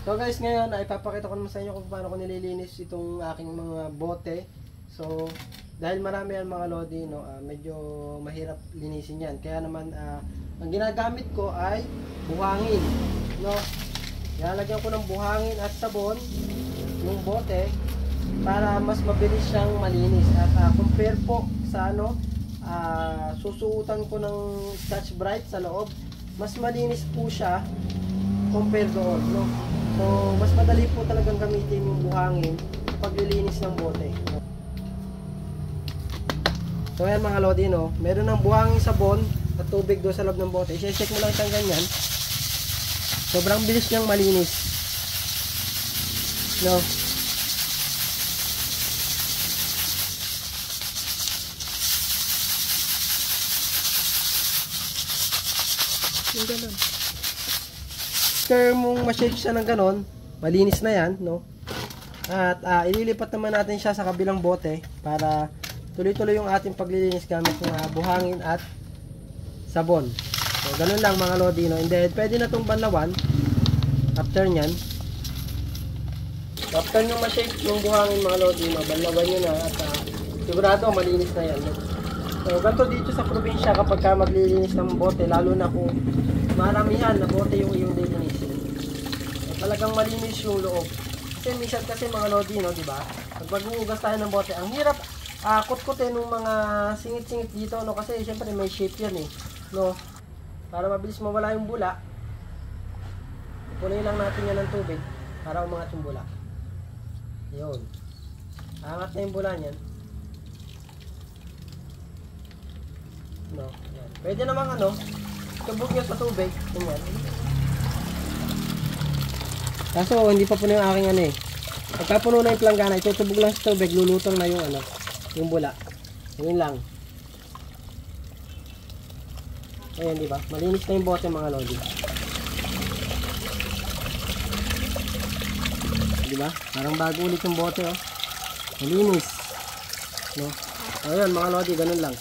So guys, ngayon ay papakita ko naman sa inyo kung paano ko nililinis itong aking mga bote. So, dahil marami yan mga lodi, no, medyo mahirap linisin yan. Kaya naman, ang ginagamit ko ay buhangin. No? Lalagyan ko ng buhangin at sabon yung bote para mas mabilis siyang malinis. At compare po sa susuotan ko ng Scotch Brite sa loob, mas malinis po siya compare doon, no? So, mas madali po talagang gamitin yung buhangin paglilinis ng bote. So, ayan mga lodi, no? Meron ng buhangin sabon at tubig doon sa loob ng bote. I-check mo lang siyang ganyan. Sobrang bilis niyang malinis. No? Yung ganun. After mong ma-shake siya ng ganon, malinis na yan, no? At ililipat naman natin siya sa kabilang bote para tuloy-tuloy yung ating paglilinis gamit ng buhangin at sabon. So, ganun lang mga lodi, no? And then, pwede na itong banlawan after nyan. After nyo ma-shake yung buhangin mga lodi, no? Banlawan nyo na at sigurado malinis na yan, no? So, ganito dito sa probinsya kapag ka maglilinis ng bote, lalo na kung maramihan na bote yung iyong lilinisin. So, talagang malinis yung loob. Kasi minsan kasi mga lodi, no, di ba? Pag maghuhugas tayo ng bote, ang hirap kut-kutin ng mga singit-singit dito, no, kasi syempre may shape yan eh, no. Para mabilis mawala yung bula, punuin lang natin yan ng tubig para umangat yung bula. Yun. Angat na yung bula niyan. No, yan. Pwede namang tubog nyo sa tubig. Ganyan. Kaso hindi pa puno yung aking Pagka puno na yung planggana, itutubog lang sa tubig, lulutong na yung yung bula. Yun lang. Ayan, di ba? Malinis na yung bote mga lodi. Di ba? Parang bago ulit yung bote, oh. Malinis. No? Ayan mga lodi, ganun lang.